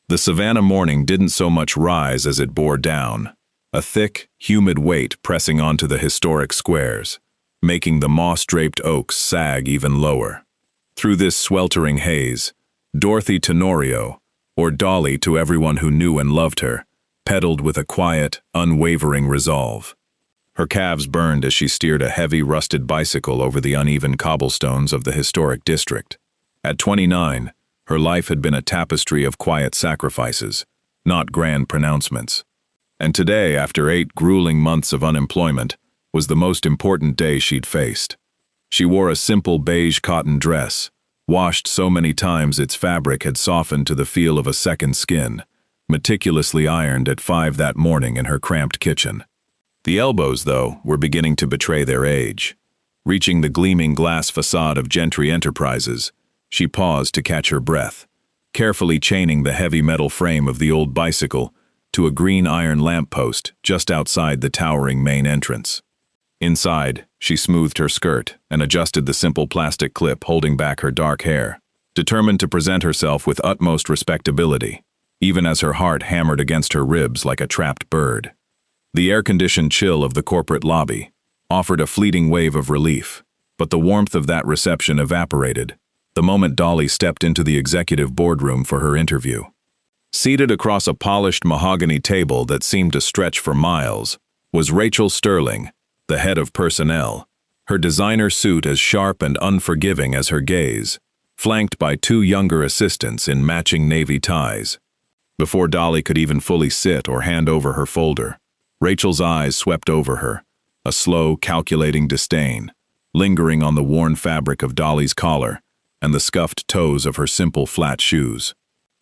The Savannah morning didn't so much rise as it bore down, a thick, humid weight pressing onto the historic squares, making the moss-draped oaks sag even lower. Through this sweltering haze, Dorothy Tenorio, or Dolly to everyone who knew and loved her, pedaled with a quiet, unwavering resolve. Her calves burned as she steered a heavy, rusted bicycle over the uneven cobblestones of the historic district. At 29, her life had been a tapestry of quiet sacrifices, not grand pronouncements. And today, after 8 grueling months of unemployment, was the most important day she'd faced. She wore a simple beige cotton dress, washed so many times its fabric had softened to the feel of a second skin, meticulously ironed at 5 that morning in her cramped kitchen. The elbows, though, were beginning to betray their age. Reaching the gleaming glass facade of Gentry Enterprises, she paused to catch her breath, carefully chaining the heavy metal frame of the old bicycle to a green iron lamppost just outside the towering main entrance. Inside, she smoothed her skirt and adjusted the simple plastic clip holding back her dark hair, determined to present herself with utmost respectability, even as her heart hammered against her ribs like a trapped bird. The air-conditioned chill of the corporate lobby offered a fleeting wave of relief, but the warmth of that reception evaporated the moment Dolly stepped into the executive boardroom for her interview. Seated across a polished mahogany table that seemed to stretch for miles was Rachel Sterling, the head of personnel, her designer suit as sharp and unforgiving as her gaze, flanked by 2 younger assistants in matching navy ties. Before Dolly could even fully sit or hand over her folder, Rachel's eyes swept over her, a slow, calculating disdain, lingering on the worn fabric of Dolly's collar and the scuffed toes of her simple flat shoes.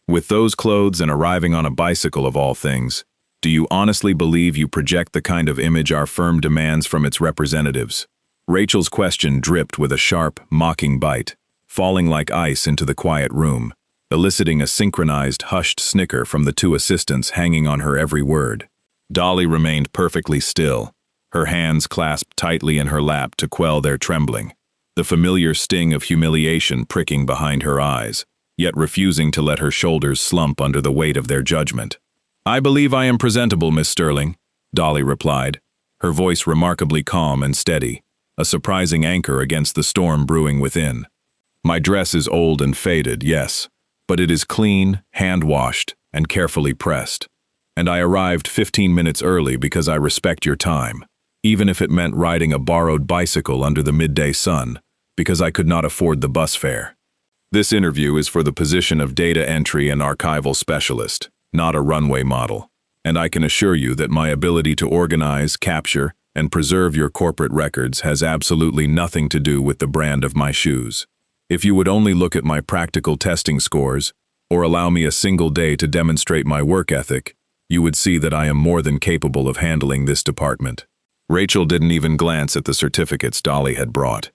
With those clothes and arriving on a bicycle of all things, do you honestly believe you project the kind of image our firm demands from its representatives? Rachel's question dripped with a sharp, mocking bite, falling like ice into the quiet room, eliciting a synchronized, hushed snicker from the 2 assistants hanging on her every word. Dolly remained perfectly still, her hands clasped tightly in her lap to quell their trembling, the familiar sting of humiliation pricking behind her eyes, yet refusing to let her shoulders slump under the weight of their judgment. "I believe I am presentable, Miss Sterling," Dolly replied, her voice remarkably calm and steady, a surprising anchor against the storm brewing within. "My dress is old and faded, yes, but it is clean, hand-washed, and carefully pressed. And I arrived 15 minutes early because I respect your time, even if it meant riding a borrowed bicycle under the midday sun, because I could not afford the bus fare. This interview is for the position of data entry and archival specialist, not a runway model, and I can assure you that my ability to organize, capture, and preserve your corporate records has absolutely nothing to do with the brand of my shoes. If you would only look at my practical testing scores, or allow me a single day to demonstrate my work ethic, you would see that I am more than capable of handling this department." Rachel didn't even glance at the certificates Dolly had brought.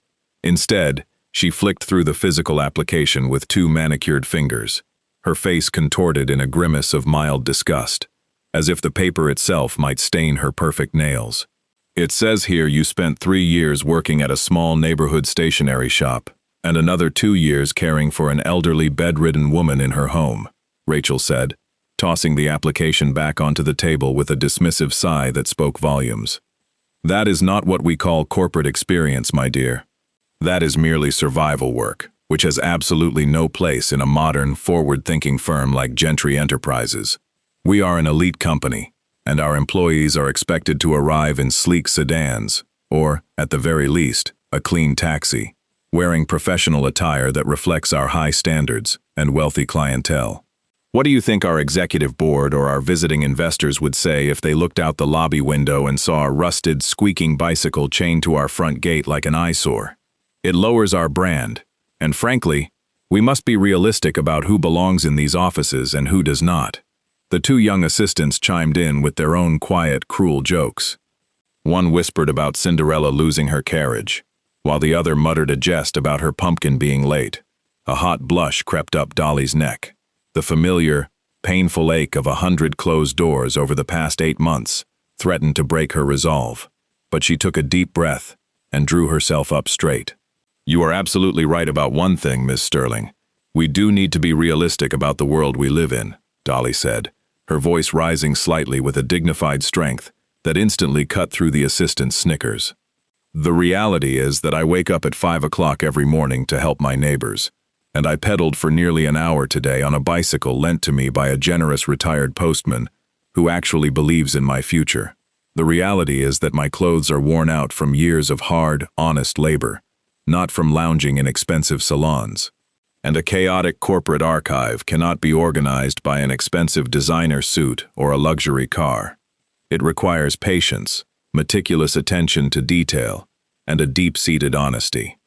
Instead, she flicked through the physical application with 2 manicured fingers, her face contorted in a grimace of mild disgust, as if the paper itself might stain her perfect nails. "It says here you spent 3 years working at a small neighborhood stationery shop, and another 2 years caring for an elderly bedridden woman in her home," Rachel said, tossing the application back onto the table with a dismissive sigh that spoke volumes. "That is not what we call corporate experience, my dear. That is merely survival work, which has absolutely no place in a modern, forward-thinking firm like Gentry Enterprises. We are an elite company, and our employees are expected to arrive in sleek sedans, or, at the very least, a clean taxi, wearing professional attire that reflects our high standards and wealthy clientele. What do you think our executive board or our visiting investors would say if they looked out the lobby window and saw a rusted, squeaking bicycle chained to our front gate like an eyesore? It lowers our brand, and frankly, we must be realistic about who belongs in these offices and who does not." The 2 young assistants chimed in with their own quiet, cruel jokes. One whispered about Cinderella losing her carriage, while the other muttered a jest about her pumpkin being late. A hot blush crept up Dolly's neck. The familiar, painful ache of 100 closed doors over the past 8 months threatened to break her resolve, but she took a deep breath and drew herself up straight. "You are absolutely right about one thing, Miss Sterling. We do need to be realistic about the world we live in. Dolly said, her voice rising slightly with a dignified strength that instantly cut through the assistant's snickers. "The reality is that I wake up at 5 o'clock every morning to help my neighbors, and I pedaled for nearly an hour today on a bicycle lent to me by a generous retired postman who actually believes in my future. The reality is that my clothes are worn out from years of hard, honest labor, not from lounging in expensive salons. And a chaotic corporate archive cannot be organized by an expensive designer suit or a luxury car. It requires patience, meticulous attention to detail, and a deep-seated honesty.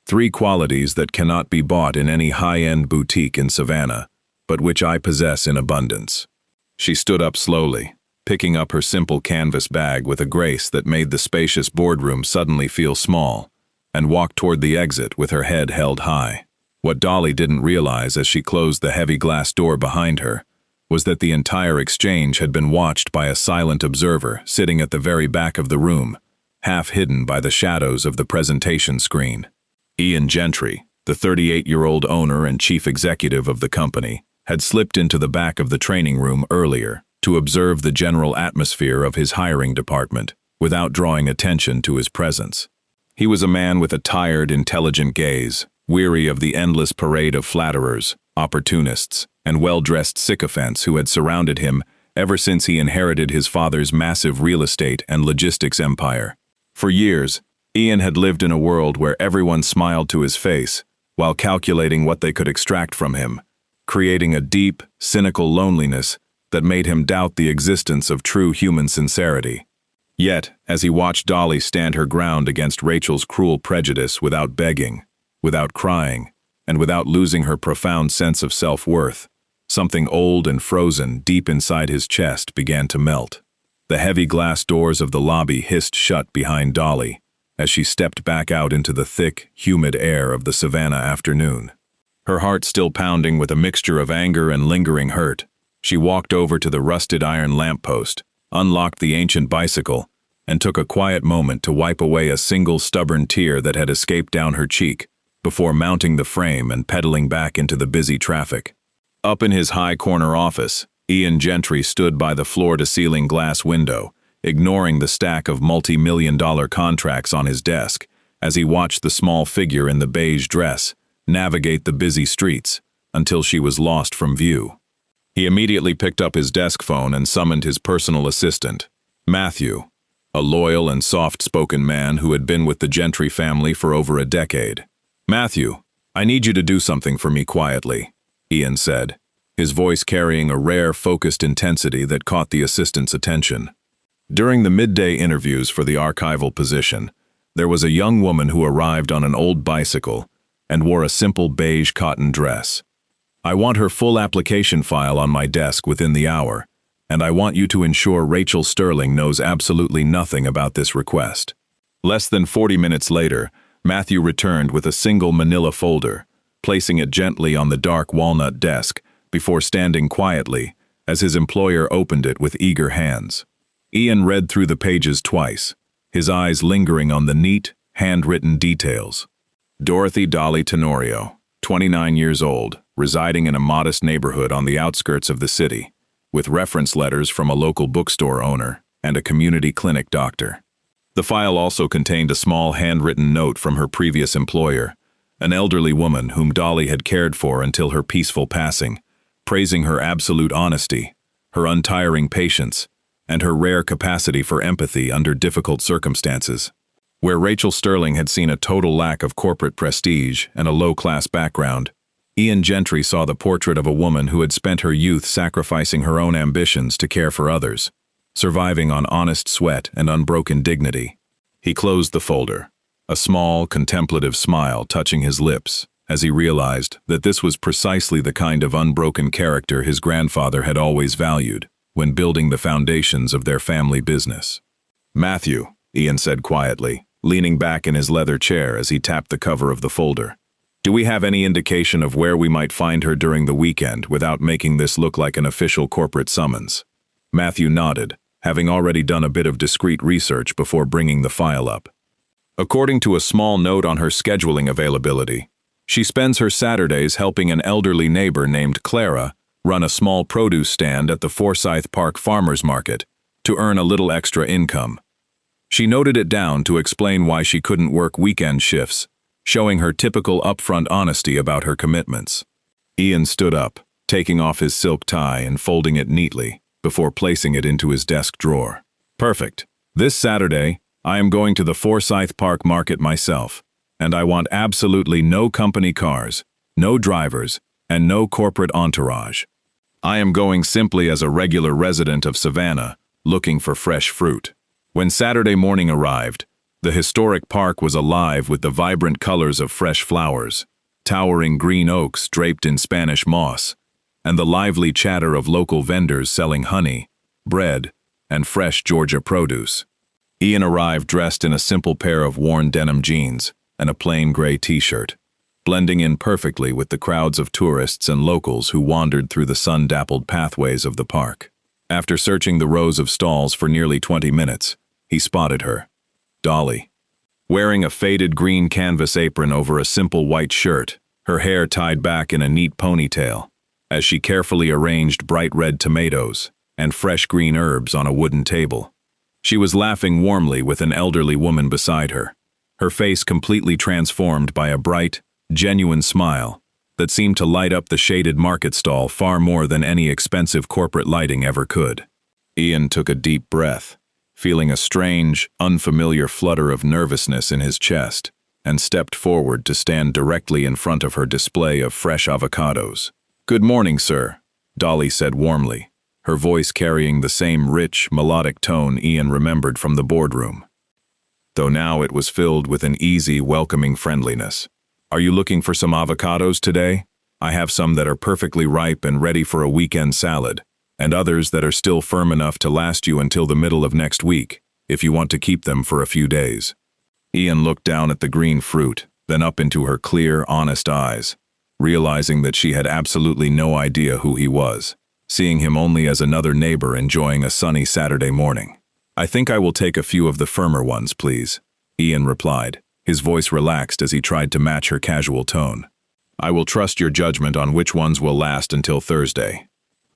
3 qualities that cannot be bought in any high-end boutique in Savannah, but which I possess in abundance." She stood up slowly, picking up her simple canvas bag with a grace that made the spacious boardroom suddenly feel small, and walked toward the exit with her head held high. What Dolly didn't realize as she closed the heavy glass door behind her was that the entire exchange had been watched by a silent observer sitting at the very back of the room, half hidden by the shadows of the presentation screen. Ian Gentry, the 38-year-old owner and chief executive of the company, had slipped into the back of the training room earlier to observe the general atmosphere of his hiring department without drawing attention to his presence. He was a man with a tired, intelligent gaze, weary of the endless parade of flatterers, opportunists, and well-dressed sycophants who had surrounded him ever since he inherited his father's massive real estate and logistics empire. For years, Ian had lived in a world where everyone smiled to his face while calculating what they could extract from him, creating a deep, cynical loneliness that made him doubt the existence of true human sincerity. Yet, as he watched Dolly stand her ground against Rachel's cruel prejudice without begging, without crying, and without losing her profound sense of self-worth, something old and frozen deep inside his chest began to melt. The heavy glass doors of the lobby hissed shut behind Dolly as she stepped back out into the thick, humid air of the Savannah afternoon. Her heart still pounding with a mixture of anger and lingering hurt, she walked over to the rusted iron lamppost, unlocked the ancient bicycle, and took a quiet moment to wipe away a single stubborn tear that had escaped down her cheek before mounting the frame and pedaling back into the busy traffic. Up in his high-corner office, Ian Gentry stood by the floor-to-ceiling glass window, ignoring the stack of multi-million-dollar contracts on his desk as he watched the small figure in the beige dress navigate the busy streets until she was lost from view. He immediately picked up his desk phone and summoned his personal assistant, Matthew, a loyal and soft-spoken man who had been with the Gentry family for over a decade. "Matthew, I need you to do something for me quietly," Ian said, his voice carrying a rare, focused intensity that caught the assistant's attention. During the midday interviews for the archival position, there was a young woman who arrived on an old bicycle and wore a simple beige cotton dress. "I want her full application file on my desk within the hour, and I want you to ensure Rachel Sterling knows absolutely nothing about this request." Less than 40 minutes later, Matthew returned with a single manila folder, placing it gently on the dark walnut desk before standing quietly as his employer opened it with eager hands. Ian read through the pages twice, his eyes lingering on the neat, handwritten details. Dorothy Dolly Tenorio, 29 years old, residing in a modest neighborhood on the outskirts of the city, with reference letters from a local bookstore owner and a community clinic doctor. The file also contained a small handwritten note from her previous employer, an elderly woman whom Dolly had cared for until her peaceful passing, praising her absolute honesty, her untiring patience, and her rare capacity for empathy under difficult circumstances. Where Rachel Sterling had seen a total lack of corporate prestige and a low-class background, Ian Gentry saw the portrait of a woman who had spent her youth sacrificing her own ambitions to care for others, surviving on honest sweat and unbroken dignity. He closed the folder, a small, contemplative smile touching his lips as he realized that this was precisely the kind of unbroken character his grandfather had always valued when building the foundations of their family business. "Matthew," Ian said quietly, leaning back in his leather chair as he tapped the cover of the folder, "do we have any indication of where we might find her during the weekend without making this look like an official corporate summons?" Matthew nodded, having already done a bit of discreet research before bringing the file up. According to a small note on her scheduling availability, she spends her Saturdays helping an elderly neighbor named Clara run a small produce stand at the Forsyth Park Farmers Market to earn a little extra income. She noted it down to explain why she couldn't work weekend shifts, showing her typical upfront honesty about her commitments. Ian stood up, taking off his silk tie and folding it neatly before placing it into his desk drawer. Perfect. This Saturday, I am going to the Forsyth Park Market myself, and I want absolutely no company cars, no drivers, and no corporate entourage. I am going simply as a regular resident of Savannah, looking for fresh fruit. When Saturday morning arrived, the historic park was alive with the vibrant colors of fresh flowers, towering green oaks draped in Spanish moss, and the lively chatter of local vendors selling honey, bread, and fresh Georgia produce. Ian arrived dressed in a simple pair of worn denim jeans and a plain gray t-shirt, blending in perfectly with the crowds of tourists and locals who wandered through the sun-dappled pathways of the park. After searching the rows of stalls for nearly 20 minutes, he spotted her. Dolly. Wearing a faded green canvas apron over a simple white shirt, her hair tied back in a neat ponytail, as she carefully arranged bright red tomatoes and fresh green herbs on a wooden table. She was laughing warmly with an elderly woman beside her, her face completely transformed by a bright, genuine smile that seemed to light up the shaded market stall far more than any expensive corporate lighting ever could. Ian took a deep breath, feeling a strange, unfamiliar flutter of nervousness in his chest, and stepped forward to stand directly in front of her display of fresh avocados. "Good morning, sir," Dolly said warmly, her voice carrying the same rich, melodic tone Ian remembered from the boardroom, though now it was filled with an easy, welcoming friendliness. "Are you looking for some avocados today? I have some that are perfectly ripe and ready for a weekend salad, and others that are still firm enough to last you until the middle of next week, if you want to keep them for a few days." Ian looked down at the green fruit, then up into her clear, honest eyes, realizing that she had absolutely no idea who he was, seeing him only as another neighbor enjoying a sunny Saturday morning. "I think I will take a few of the firmer ones, please," Ian replied, his voice relaxed as he tried to match her casual tone. "I will trust your judgment on which ones will last until Thursday.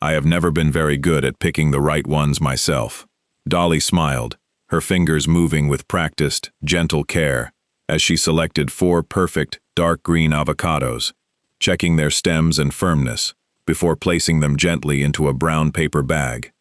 I have never been very good at picking the right ones myself." Dolly smiled, her fingers moving with practiced, gentle care as she selected 4 perfect, dark green avocados, checking their stems and firmness before placing them gently into a brown paper bag.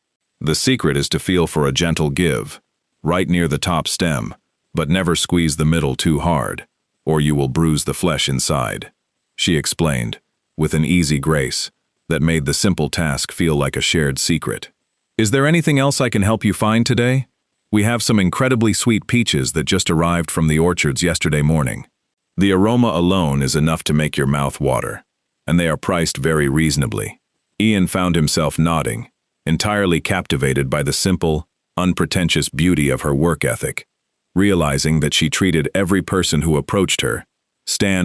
"The secret is to feel for a gentle give, right near the top stem, but never squeeze the middle too hard, or you will bruise the flesh inside," she explained, with an easy grace that made the simple task feel like a shared secret. "Is there anything else I can help you find today? We have some incredibly sweet peaches that just arrived from the orchards yesterday morning. The aroma alone is enough to make your mouth water, and they are priced very reasonably." Ian found himself nodding, entirely captivated by the simple, unpretentious beauty of her work ethic, realizing that she treated every person who approached her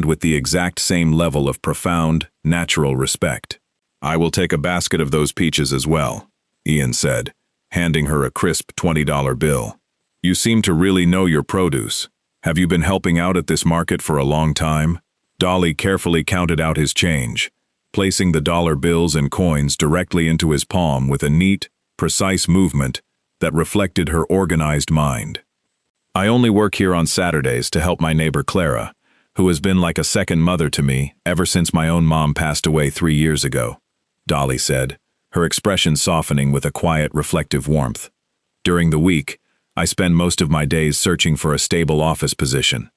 with the exact same level of profound, natural respect. "I will take a basket of those peaches as well," Ian said, handing her a crisp $20 bill. "You seem to really know your produce. Have you been helping out at this market for a long time?" Dolly carefully counted out his change, placing the dollar bills and coins directly into his palm with a neat, precise movement that reflected her organized mind. "I only work here on Saturdays to help my neighbor Clara, who has been like a second mother to me ever since my own mom passed away 3 years ago," Dolly said, her expression softening with a quiet, reflective warmth. "During the week, I spend most of my days searching for a stable office position.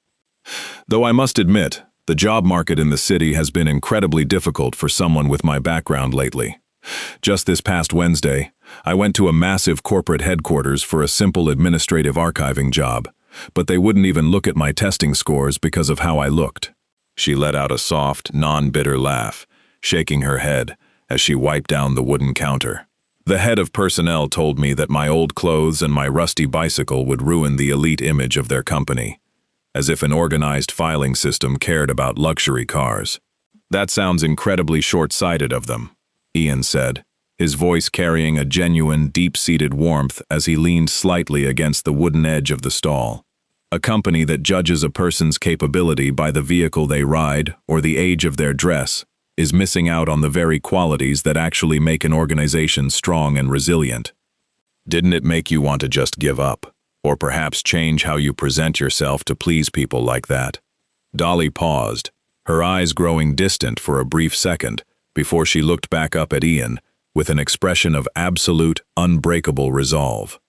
Though I must admit, the job market in the city has been incredibly difficult for someone with my background lately. Just this past Wednesday, I went to a massive corporate headquarters for a simple administrative archiving job, but they wouldn't even look at my testing scores because of how I looked." She let out a soft, non-bitter laugh, shaking her head as she wiped down the wooden counter. "The head of personnel told me that my old clothes and my rusty bicycle would ruin the elite image of their company, as if an organized filing system cared about luxury cars. That sounds incredibly short-sighted of them," Ian said, his voice carrying a genuine, deep-seated warmth as he leaned slightly against the wooden edge of the stall. "A company that judges a person's capability by the vehicle they ride or the age of their dress is missing out on the very qualities that actually make an organization strong and resilient. Didn't it make you want to just give up, or perhaps change how you present yourself to please people like that? Dolly paused, her eyes growing distant for a brief second before she looked back up at Ian with an expression of absolute, unbreakable resolve.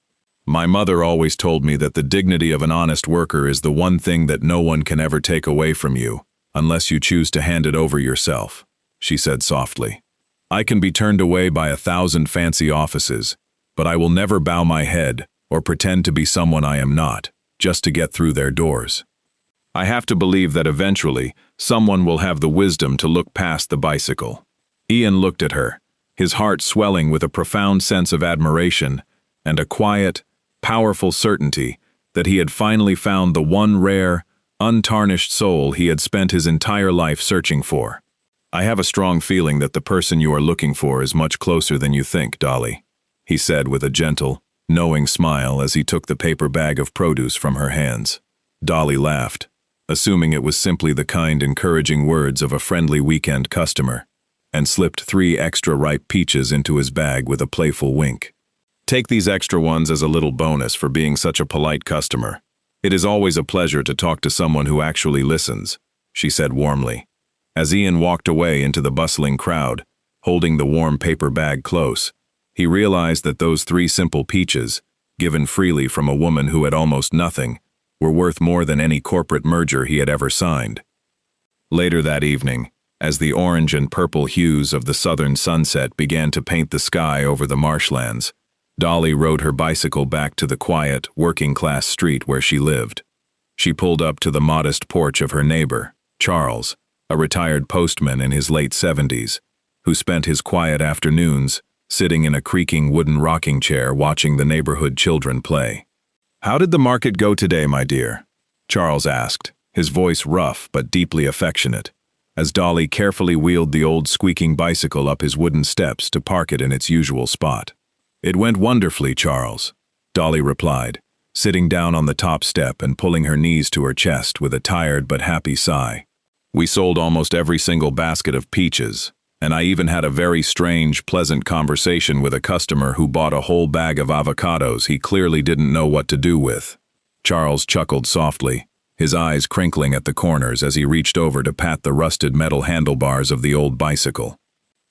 My mother always told me that the dignity of an honest worker is the one thing that no one can ever take away from you, unless you choose to hand it over yourself, she said softly. I can be turned away by 1,000 fancy offices, but I will never bow my head or pretend to be someone I am not, just to get through their doors. I have to believe that eventually someone will have the wisdom to look past the bicycle. Ian looked at her, his heart swelling with a profound sense of admiration and a quiet, powerful certainty that he had finally found the one rare, untarnished soul he had spent his entire life searching for. I have a strong feeling that the person you are looking for is much closer than you think, Dolly, he said with a gentle, knowing smile as he took the paper bag of produce from her hands. Dolly laughed, assuming it was simply the kind, encouraging words of a friendly weekend customer, and slipped 3 extra ripe peaches into his bag with a playful wink. Take these extra ones as a little bonus for being such a polite customer. It is always a pleasure to talk to someone who actually listens, she said warmly. As Ian walked away into the bustling crowd, holding the warm paper bag close, he realized that those 3 simple peaches, given freely from a woman who had almost nothing, were worth more than any corporate merger he had ever signed. Later that evening, as the orange and purple hues of the southern sunset began to paint the sky over the marshlands, Dolly rode her bicycle back to the quiet, working-class street where she lived. She pulled up to the modest porch of her neighbor, Charles, a retired postman in his late 70s, who spent his quiet afternoons sitting in a creaking wooden rocking chair watching the neighborhood children play. "How did the market go today, my dear?" Charles asked, his voice rough but deeply affectionate, as Dolly carefully wheeled the old squeaking bicycle up his wooden steps to park it in its usual spot. "It went wonderfully, Charles," Dolly replied, sitting down on the top step and pulling her knees to her chest with a tired but happy sigh. "We sold almost every single basket of peaches, and I even had a very strange, pleasant conversation with a customer who bought a whole bag of avocados he clearly didn't know what to do with." Charles chuckled softly, his eyes crinkling at the corners as he reached over to pat the rusted metal handlebars of the old bicycle.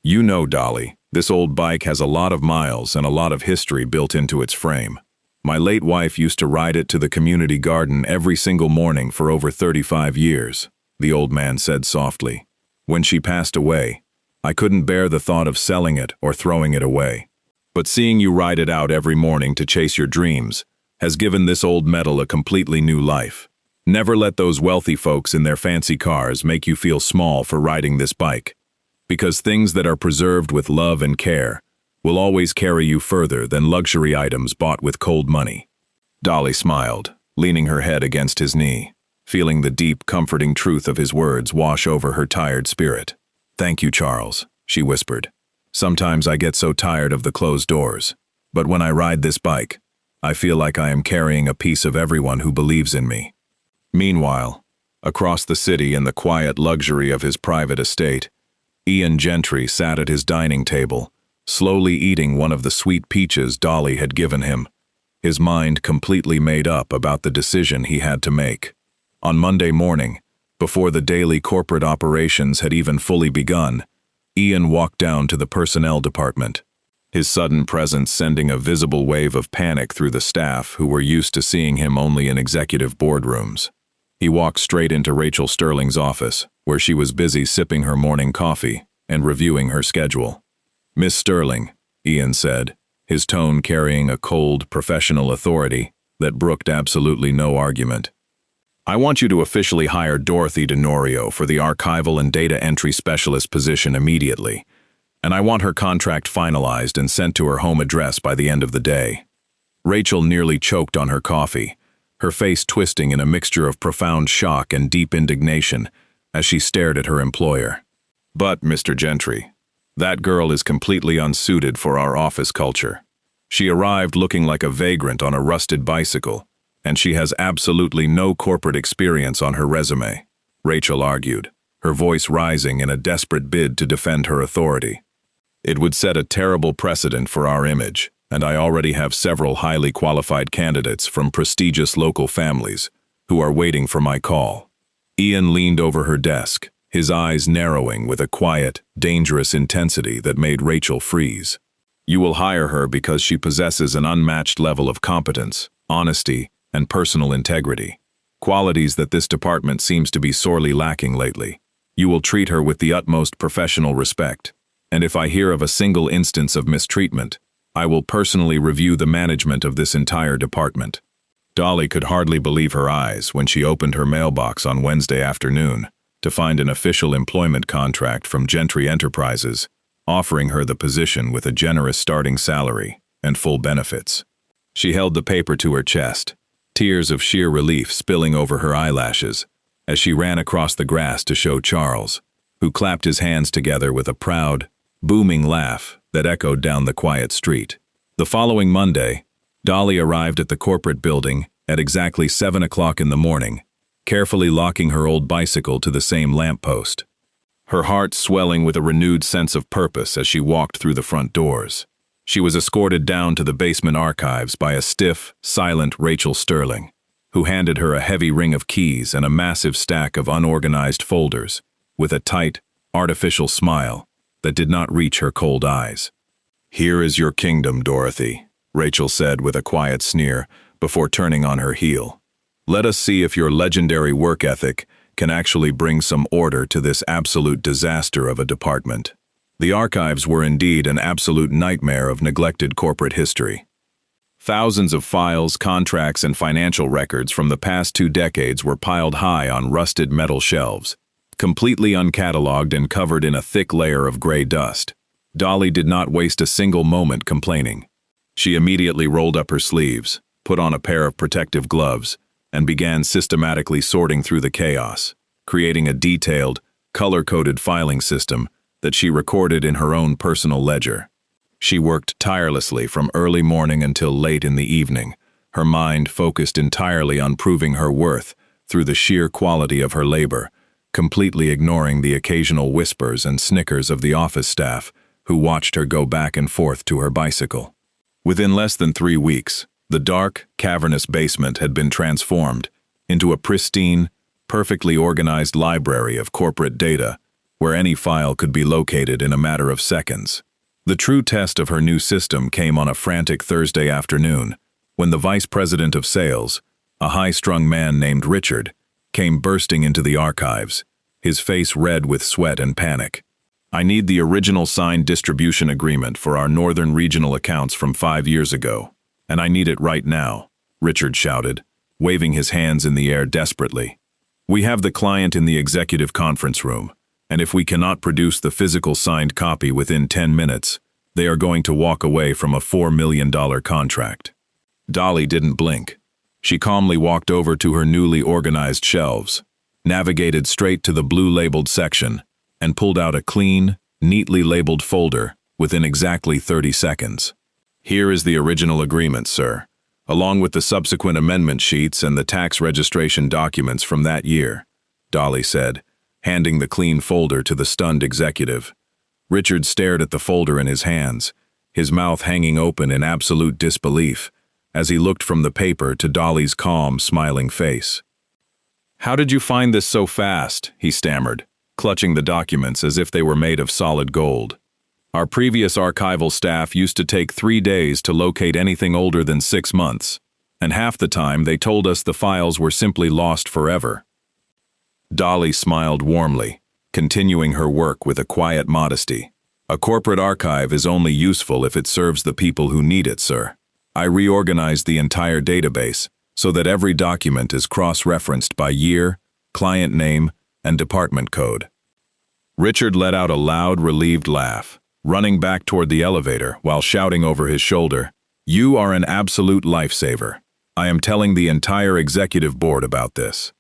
"You know, Dolly, this old bike has a lot of miles and a lot of history built into its frame. My late wife used to ride it to the community garden every single morning for over 35 years, the old man said softly. When she passed away, I couldn't bear the thought of selling it or throwing it away. But seeing you ride it out every morning to chase your dreams has given this old metal a completely new life. Never let those wealthy folks in their fancy cars make you feel small for riding this bike, because things that are preserved with love and care will always carry you further than luxury items bought with cold money." Dolly smiled, leaning her head against his knee, feeling the deep, comforting truth of his words wash over her tired spirit. "Thank you, Charles," she whispered. "Sometimes I get so tired of the closed doors, but when I ride this bike, I feel like I am carrying a piece of everyone who believes in me." Meanwhile, across the city in the quiet luxury of his private estate, Ian Gentry sat at his dining table, slowly eating one of the sweet peaches Dolly had given him, his mind completely made up about the decision he had to make. On Monday morning, before the daily corporate operations had even fully begun, Ian walked down to the personnel department, his sudden presence sending a visible wave of panic through the staff who were used to seeing him only in executive boardrooms. He walked straight into Rachel Sterling's office, where she was busy sipping her morning coffee and reviewing her schedule. "Miss Sterling," Ian said, his tone carrying a cold, professional authority that brooked absolutely no argument. "I want you to officially hire Dorothy Tenorio for the archival and data entry specialist position immediately, and I want her contract finalized and sent to her home address by the end of the day." Rachel nearly choked on her coffee, her face twisting in a mixture of profound shock and deep indignation as she stared at her employer. "But, Mr. Gentry, that girl is completely unsuited for our office culture. She arrived looking like a vagrant on a rusted bicycle, and she has absolutely no corporate experience on her resume," Rachel argued, her voice rising in a desperate bid to defend her authority. "It would set a terrible precedent for our image, and I already have several highly qualified candidates from prestigious local families who are waiting for my call." Ian leaned over her desk, his eyes narrowing with a quiet, dangerous intensity that made Rachel freeze. "You will hire her because she possesses an unmatched level of competence, honesty, and personal integrity, qualities that this department seems to be sorely lacking lately. You will treat her with the utmost professional respect, and if I hear of a single instance of mistreatment, I will personally review the management of this entire department." Dolly could hardly believe her eyes when she opened her mailbox on Wednesday afternoon to find an official employment contract from Gentry Enterprises offering her the position with a generous starting salary and full benefits. She held the paper to her chest, tears of sheer relief spilling over her eyelashes as she ran across the grass to show Charles, who clapped his hands together with a proud, booming laugh that echoed down the quiet street. The following Monday, Dolly arrived at the corporate building at exactly 7 o'clock in the morning, carefully locking her old bicycle to the same lamppost, her heart swelling with a renewed sense of purpose as she walked through the front doors. She was escorted down to the basement archives by a stiff, silent Rachel Sterling, who handed her a heavy ring of keys and a massive stack of unorganized folders, with a tight, artificial smile that did not reach her cold eyes. "Here is your kingdom, Dorothy," Rachel said with a quiet sneer before turning on her heel. "Let us see if your legendary work ethic can actually bring some order to this absolute disaster of a department." The archives were indeed an absolute nightmare of neglected corporate history. Thousands of files, contracts, and financial records from the past 2 decades were piled high on rusted metal shelves, completely uncatalogued and covered in a thick layer of gray dust. Dolly did not waste a single moment complaining. She immediately rolled up her sleeves, put on a pair of protective gloves, and began systematically sorting through the chaos, creating a detailed, color-coded filing system that she recorded in her own personal ledger. She worked tirelessly from early morning until late in the evening, her mind focused entirely on proving her worth through the sheer quality of her labor, completely ignoring the occasional whispers and snickers of the office staff who watched her go back and forth to her bicycle. Within less than 3 weeks, the dark, cavernous basement had been transformed into a pristine, perfectly organized library of corporate data where any file could be located in a matter of seconds. The true test of her new system came on a frantic Thursday afternoon when the vice president of sales, a high-strung man named Richard, came bursting into the archives, his face red with sweat and panic. "I need the original signed distribution agreement for our northern regional accounts from 5 years ago, and I need it right now," Richard shouted, waving his hands in the air desperately. "We have the client in the executive conference room, and if we cannot produce the physical signed copy within 10 minutes, they are going to walk away from a $4 million contract." Dolly didn't blink. She calmly walked over to her newly organized shelves, navigated straight to the blue-labeled section, and pulled out a clean, neatly labeled folder within exactly 30 seconds. "Here is the original agreement, sir, along with the subsequent amendment sheets and the tax registration documents from that year," Dolly said, handing the clean folder to the stunned executive. Richard stared at the folder in his hands, his mouth hanging open in absolute disbelief, as he looked from the paper to Dolly's calm, smiling face. "How did you find this so fast?" he stammered, clutching the documents as if they were made of solid gold. "Our previous archival staff used to take 3 days to locate anything older than 6 months, and half the time they told us the files were simply lost forever." Dolly smiled warmly, continuing her work with a quiet modesty. "A corporate archive is only useful if it serves the people who need it, sir. I reorganized the entire database so that every document is cross-referenced by year, client name, and department code." Richard let out a loud, relieved laugh, running back toward the elevator while shouting over his shoulder, "You are an absolute lifesaver. I am telling the entire executive board about this."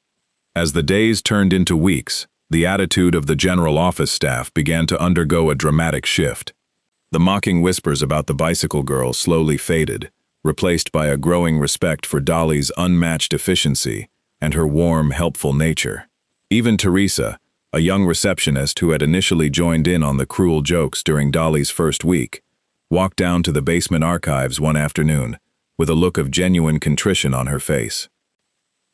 As the days turned into weeks, the attitude of the general office staff began to undergo a dramatic shift. The mocking whispers about the bicycle girl slowly faded, replaced by a growing respect for Dolly's unmatched efficiency and her warm, helpful nature. Even Teresa, a young receptionist who had initially joined in on the cruel jokes during Dolly's first week, walked down to the basement archives one afternoon with a look of genuine contrition on her face.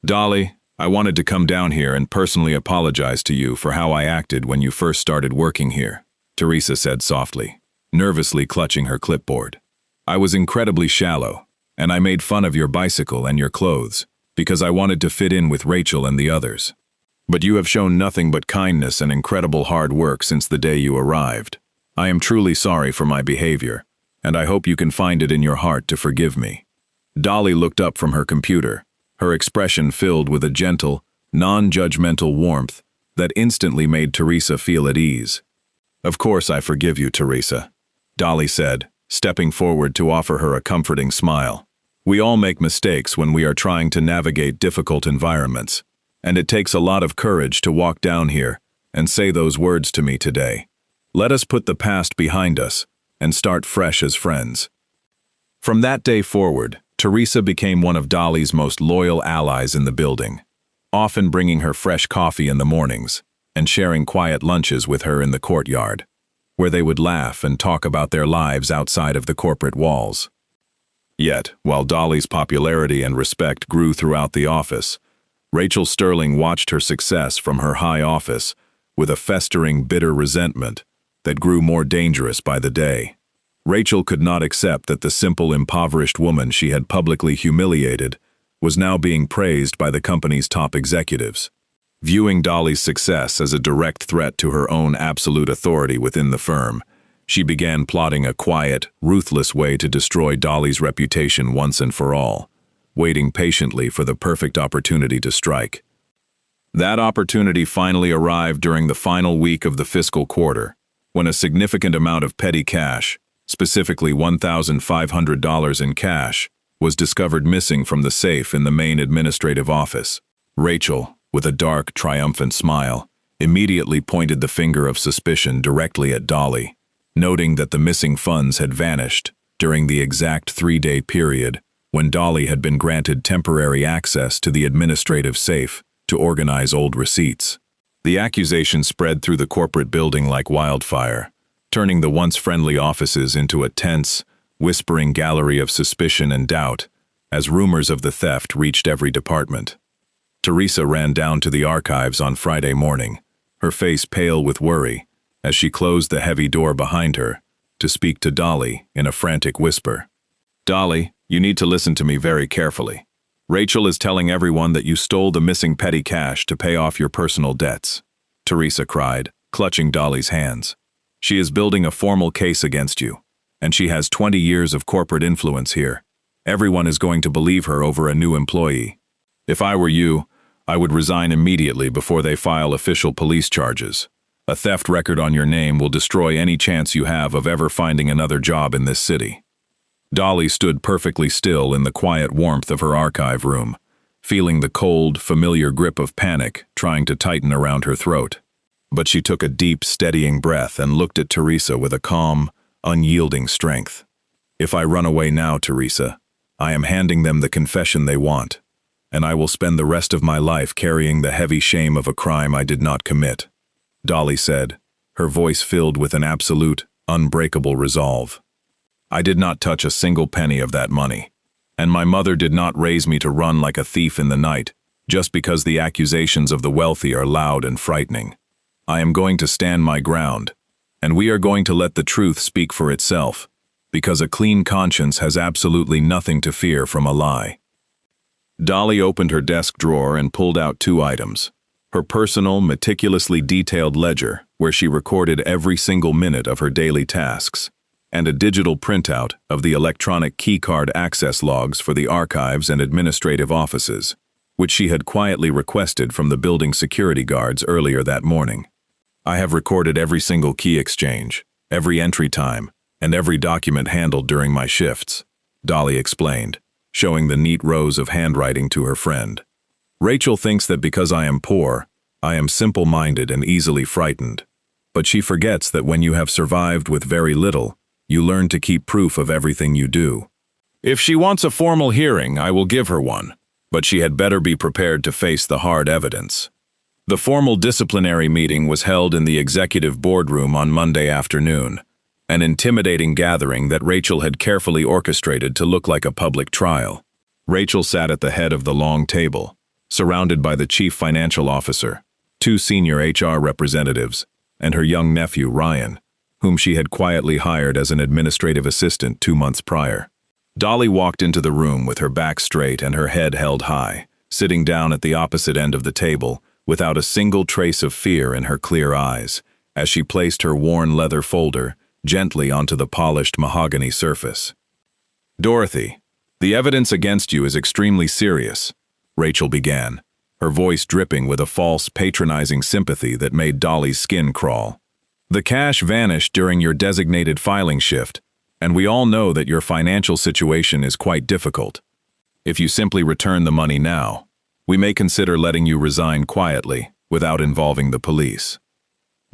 "Dolly, I wanted to come down here and personally apologize to you for how I acted when you first started working here," Teresa said softly, nervously clutching her clipboard. "I was incredibly shallow, and I made fun of your bicycle and your clothes because I wanted to fit in with Rachel and the others. But you have shown nothing but kindness and incredible hard work since the day you arrived. I am truly sorry for my behavior, and I hope you can find it in your heart to forgive me." Dolly looked up from her computer, her expression filled with a gentle, non-judgmental warmth that instantly made Teresa feel at ease. "Of course I forgive you, Teresa," Dolly said, stepping forward to offer her a comforting smile. "We all make mistakes when we are trying to navigate difficult environments, and it takes a lot of courage to walk down here and say those words to me today. Let us put the past behind us and start fresh as friends." From that day forward, Teresa became one of Dolly's most loyal allies in the building, often bringing her fresh coffee in the mornings and sharing quiet lunches with her in the courtyard, where they would laugh and talk about their lives outside of the corporate walls. Yet, while Dolly's popularity and respect grew throughout the office, Rachel Sterling watched her success from her high office with a festering, bitter resentment that grew more dangerous by the day. Rachel could not accept that the simple, impoverished woman she had publicly humiliated was now being praised by the company's top executives. Viewing Dolly's success as a direct threat to her own absolute authority within the firm, she began plotting a quiet, ruthless way to destroy Dolly's reputation once and for all, waiting patiently for the perfect opportunity to strike. That opportunity finally arrived during the final week of the fiscal quarter, when a significant amount of petty cash, specifically $1,500 in cash, was discovered missing from the safe in the main administrative office. Rachel, with a dark, triumphant smile, immediately pointed the finger of suspicion directly at Dolly, noting that the missing funds had vanished during the exact 3-day period when Dolly had been granted temporary access to the administrative safe to organize old receipts. The accusation spread through the corporate building like wildfire, turning the once friendly offices into a tense, whispering gallery of suspicion and doubt as rumors of the theft reached every department. Teresa ran down to the archives on Friday morning, her face pale with worry, as she closed the heavy door behind her to speak to Dolly in a frantic whisper. "Dolly, you need to listen to me very carefully. Rachel is telling everyone that you stole the missing petty cash to pay off your personal debts," Teresa cried, clutching Dolly's hands. "She is building a formal case against you, and she has 20 years of corporate influence here. Everyone is going to believe her over a new employee. If I were you, I would resign immediately before they file official police charges. A theft record on your name will destroy any chance you have of ever finding another job in this city." Dolly stood perfectly still in the quiet warmth of her archive room, feeling the cold, familiar grip of panic trying to tighten around her throat. But she took a deep, steadying breath and looked at Teresa with a calm, unyielding strength. "If I run away now, Teresa, I am handing them the confession they want, and I will spend the rest of my life carrying the heavy shame of a crime I did not commit," Dolly said, her voice filled with an absolute, unbreakable resolve. "I did not touch a single penny of that money, and my mother did not raise me to run like a thief in the night just because the accusations of the wealthy are loud and frightening. I am going to stand my ground, and we are going to let the truth speak for itself, because a clean conscience has absolutely nothing to fear from a lie." Dolly opened her desk drawer and pulled out 2 items: her personal, meticulously detailed ledger, where she recorded every single minute of her daily tasks, and a digital printout of the electronic keycard access logs for the archives and administrative offices, which she had quietly requested from the building security guards earlier that morning. "I have recorded every single key exchange, every entry time, and every document handled during my shifts," Dolly explained, showing the neat rows of handwriting to her friend. "Rachel thinks that because I am poor, I am simple-minded and easily frightened, but she forgets that when you have survived with very little, you learn to keep proof of everything you do. If she wants a formal hearing, I will give her one, but she had better be prepared to face the hard evidence." The formal disciplinary meeting was held in the executive boardroom on Monday afternoon, an intimidating gathering that Rachel had carefully orchestrated to look like a public trial. Rachel sat at the head of the long table, surrounded by the chief financial officer, 2 senior HR representatives, and her young nephew, Ryan, whom she had quietly hired as an administrative assistant 2 months prior. Dolly walked into the room with her back straight and her head held high, sitting down at the opposite end of the table, without a single trace of fear in her clear eyes, as she placed her worn leather folder gently onto the polished mahogany surface. "Dorothy, the evidence against you is extremely serious," Rachel began, her voice dripping with a false, patronizing sympathy that made Dolly's skin crawl. "The cash vanished during your designated filing shift, and we all know that your financial situation is quite difficult. If you simply return the money now, we may consider letting you resign quietly, without involving the police."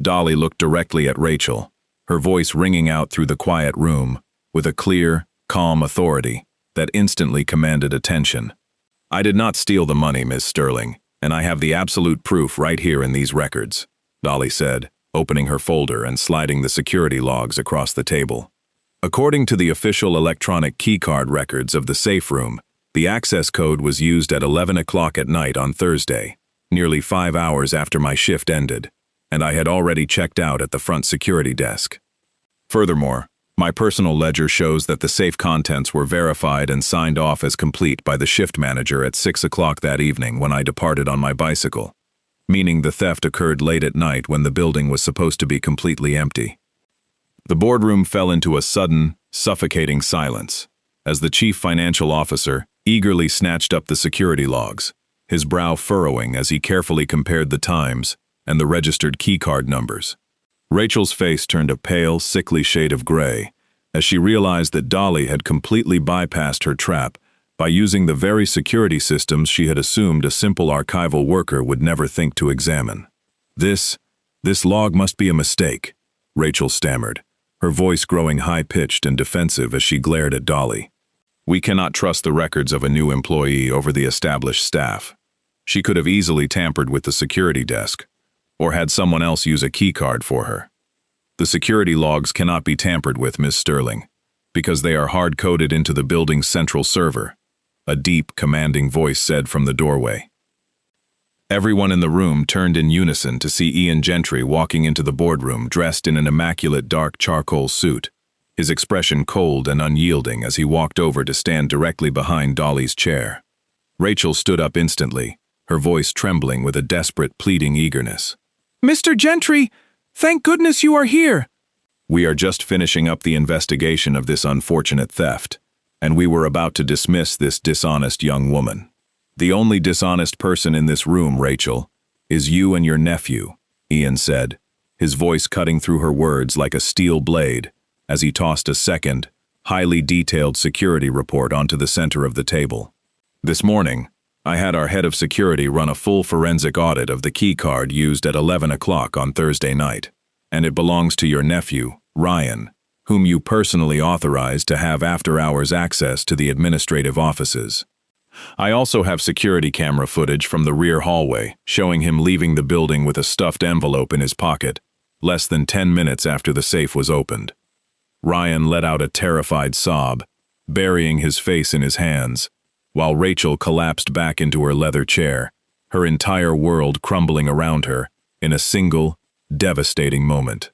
Dolly looked directly at Rachel, her voice ringing out through the quiet room, with a clear, calm authority that instantly commanded attention. "I did not steal the money, Ms. Sterling, and I have the absolute proof right here in these records," Dolly said, opening her folder and sliding the security logs across the table. "According to the official electronic keycard records of the safe room, the access code was used at 11 o'clock at night on Thursday, nearly 5 hours after my shift ended, and I had already checked out at the front security desk. Furthermore, my personal ledger shows that the safe contents were verified and signed off as complete by the shift manager at 6 o'clock that evening when I departed on my bicycle, meaning the theft occurred late at night when the building was supposed to be completely empty." The boardroom fell into a sudden, suffocating silence, as the chief financial officer eagerly snatched up the security logs, his brow furrowing as he carefully compared the times and the registered keycard numbers. Rachel's face turned a pale, sickly shade of gray as she realized that Dolly had completely bypassed her trap by using the very security systems she had assumed a simple archival worker would never think to examine. This log must be a mistake," Rachel stammered, her voice growing high-pitched and defensive as she glared at Dolly. "We cannot trust the records of a new employee over the established staff. She could have easily tampered with the security desk, or had someone else use a keycard for her. The security logs cannot be tampered with, Ms. Sterling, because they are hard-coded into the building's central server," a deep, commanding voice said from the doorway. Everyone in the room turned in unison to see Ian Gentry walking into the boardroom dressed in an immaculate dark charcoal suit, his expression cold and unyielding as he walked over to stand directly behind Dolly's chair. Rachel stood up instantly, her voice trembling with a desperate, pleading eagerness. "Mr. Gentry, thank goodness you are here." "We are just finishing up the investigation of this unfortunate theft, and we were about to dismiss this dishonest young woman. The only dishonest person in this room, Rachel, is you and your nephew," Ian said, his voice cutting through her words like a steel blade, as he tossed a second, highly detailed security report onto the center of the table. "This morning, I had our head of security run a full forensic audit of the keycard used at 11 o'clock on Thursday night, and it belongs to your nephew, Ryan, whom you personally authorized to have after-hours access to the administrative offices. I also have security camera footage from the rear hallway showing him leaving the building with a stuffed envelope in his pocket, less than 10 minutes after the safe was opened." Ryan let out a terrified sob, burying his face in his hands, while Rachel collapsed back into her leather chair, her entire world crumbling around her in a single, devastating moment.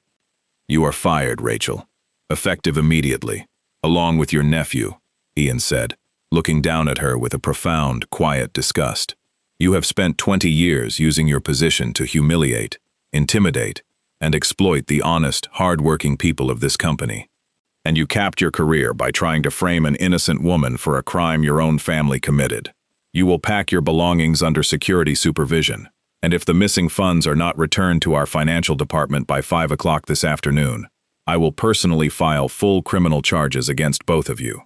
"You are fired, Rachel. Effective immediately, along with your nephew," Ian said, looking down at her with a profound, quiet disgust. "You have spent 20 years using your position to humiliate, intimidate, and exploit the honest, hard-working people of this company. And you capped your career by trying to frame an innocent woman for a crime your own family committed. You will pack your belongings under security supervision, and if the missing funds are not returned to our financial department by 5 o'clock this afternoon, I will personally file full criminal charges against both of you."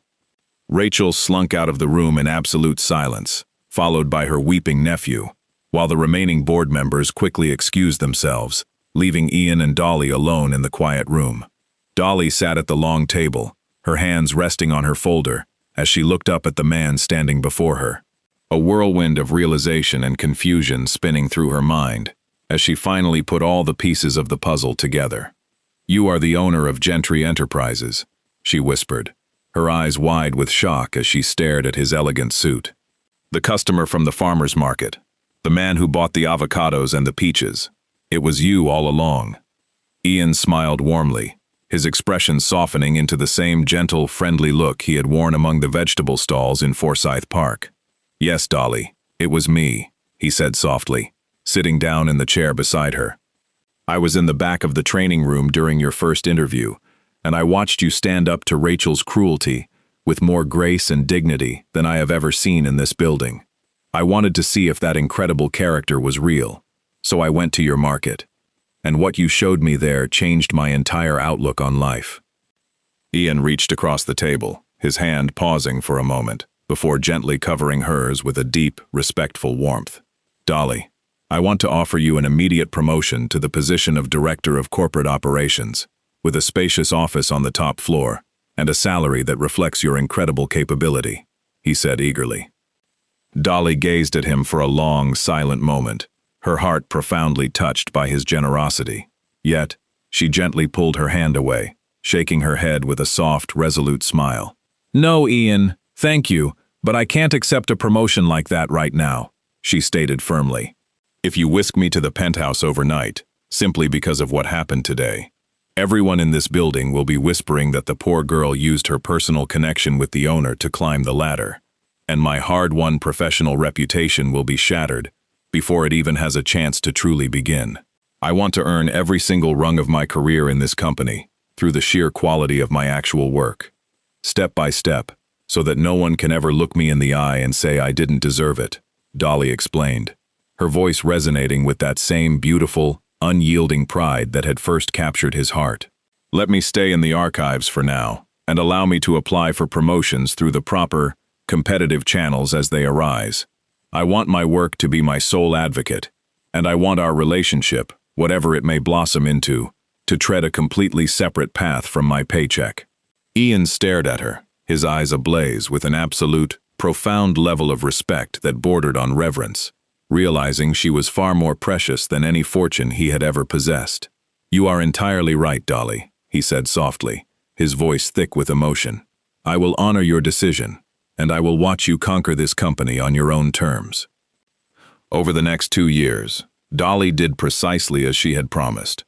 Rachel slunk out of the room in absolute silence, followed by her weeping nephew, while the remaining board members quickly excused themselves, leaving Ian and Dolly alone in the quiet room. Dolly sat at the long table, her hands resting on her folder, as she looked up at the man standing before her. A whirlwind of realization and confusion spinning through her mind, as she finally put all the pieces of the puzzle together. "You are the owner of Gentry Enterprises," she whispered, her eyes wide with shock as she stared at his elegant suit. "The customer from the farmer's market. The man who bought the avocados and the peaches. It was you all along." Ian smiled warmly, his expression softening into the same gentle, friendly look he had worn among the vegetable stalls in Forsyth Park. "Yes, Dolly, it was me," he said softly, sitting down in the chair beside her. "I was in the back of the training room during your first interview, and I watched you stand up to Rachel's cruelty with more grace and dignity than I have ever seen in this building. I wanted to see if that incredible character was real, so I went to your market. And what you showed me there changed my entire outlook on life." Ian reached across the table, his hand pausing for a moment, before gently covering hers with a deep, respectful warmth. "Dolly, I want to offer you an immediate promotion to the position of Director of Corporate Operations, with a spacious office on the top floor, and a salary that reflects your incredible capability," he said eagerly. Dolly gazed at him for a long, silent moment, her heart profoundly touched by his generosity. Yet, she gently pulled her hand away, shaking her head with a soft, resolute smile. "No, Ian, thank you, but I can't accept a promotion like that right now," she stated firmly. "If you whisk me to the penthouse overnight, simply because of what happened today, everyone in this building will be whispering that the poor girl used her personal connection with the owner to climb the ladder, and my hard-won professional reputation will be shattered before it even has a chance to truly begin. I want to earn every single rung of my career in this company through the sheer quality of my actual work, step by step, so that no one can ever look me in the eye and say I didn't deserve it," Dolly explained, her voice resonating with that same beautiful, unyielding pride that had first captured his heart. "Let me stay in the archives for now, and allow me to apply for promotions through the proper, competitive channels as they arise. I want my work to be my sole advocate, and I want our relationship, whatever it may blossom into, to tread a completely separate path from my paycheck." Ian stared at her, his eyes ablaze with an absolute, profound level of respect that bordered on reverence, realizing she was far more precious than any fortune he had ever possessed. "You are entirely right, Dolly," he said softly, his voice thick with emotion. "I will honor your decision, and I will watch you conquer this company on your own terms." Over the next 2 years, Dolly did precisely as she had promised.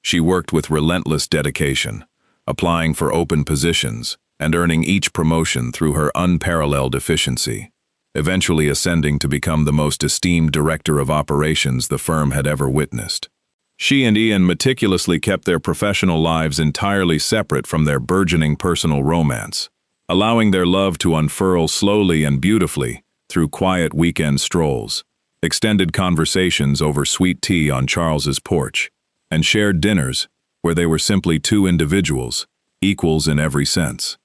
She worked with relentless dedication, applying for open positions and earning each promotion through her unparalleled efficiency, eventually ascending to become the most esteemed director of operations the firm had ever witnessed. She and Ian meticulously kept their professional lives entirely separate from their burgeoning personal romance, allowing their love to unfurl slowly and beautifully through quiet weekend strolls, extended conversations over sweet tea on Charles's porch, and shared dinners where they were simply two individuals, equals in every sense.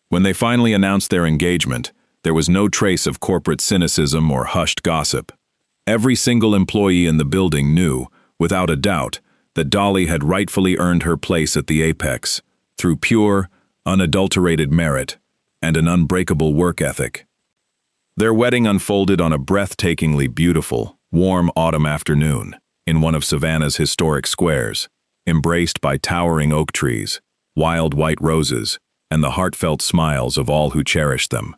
When they finally announced their engagement, there was no trace of corporate cynicism or hushed gossip. Every single employee in the building knew, without a doubt, that Dolly had rightfully earned her place at the apex through pure, unadulterated merit and an unbreakable work ethic. Their wedding unfolded on a breathtakingly beautiful, warm autumn afternoon in one of Savannah's historic squares, embraced by towering oak trees, wild white roses, and the heartfelt smiles of all who cherished them.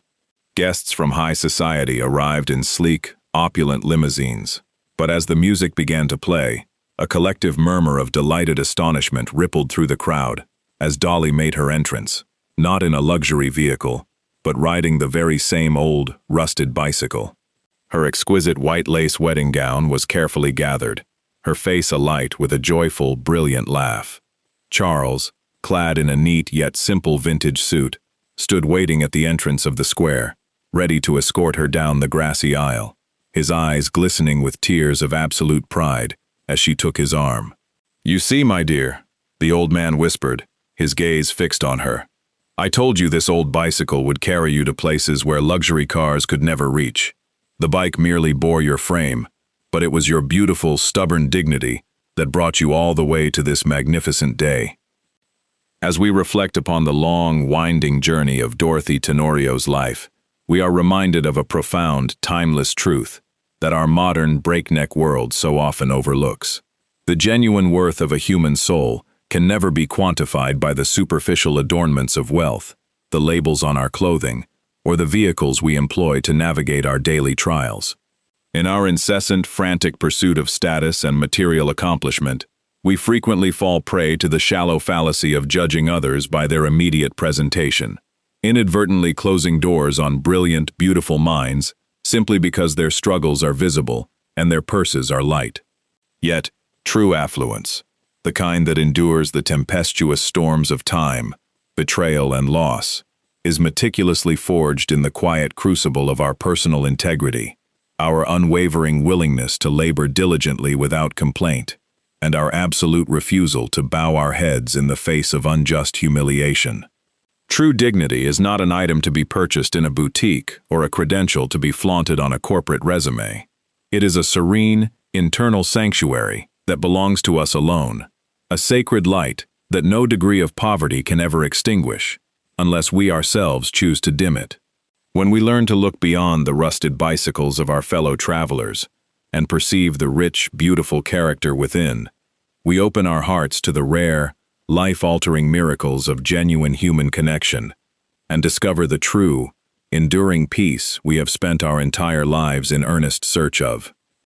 Guests from high society arrived in sleek, opulent limousines, but as the music began to play, a collective murmur of delighted astonishment rippled through the crowd as Dolly made her entrance, not in a luxury vehicle, but riding the very same old, rusted bicycle. Her exquisite white lace wedding gown was carefully gathered, her face alight with a joyful, brilliant laugh. Charles, clad in a neat yet simple vintage suit, stood waiting at the entrance of the square, ready to escort her down the grassy aisle, his eyes glistening with tears of absolute pride as she took his arm. "You see, my dear," the old man whispered, his gaze fixed on her. "I told you this old bicycle would carry you to places where luxury cars could never reach. The bike merely bore your frame, but it was your beautiful, stubborn dignity that brought you all the way to this magnificent day." As we reflect upon the long, winding journey of Dorothy Tenorio's life, we are reminded of a profound, timeless truth, that our modern, breakneck world so often overlooks. The genuine worth of a human soul can never be quantified by the superficial adornments of wealth, the labels on our clothing, or the vehicles we employ to navigate our daily trials. In our incessant, frantic pursuit of status and material accomplishment, we frequently fall prey to the shallow fallacy of judging others by their immediate presentation, inadvertently closing doors on brilliant, beautiful minds simply because their struggles are visible and their purses are light. Yet, true affluence, the kind that endures the tempestuous storms of time, betrayal, and loss, is meticulously forged in the quiet crucible of our personal integrity, our unwavering willingness to labor diligently without complaint, and our absolute refusal to bow our heads in the face of unjust humiliation. True dignity is not an item to be purchased in a boutique or a credential to be flaunted on a corporate resume. It is a serene, internal sanctuary that belongs to us alone, a sacred light that no degree of poverty can ever extinguish, unless we ourselves choose to dim it. When we learn to look beyond the rusted bicycles of our fellow travelers and perceive the rich, beautiful character within, we open our hearts to the rare, life-altering miracles of genuine human connection and discover the true, enduring peace we have spent our entire lives in earnest search of.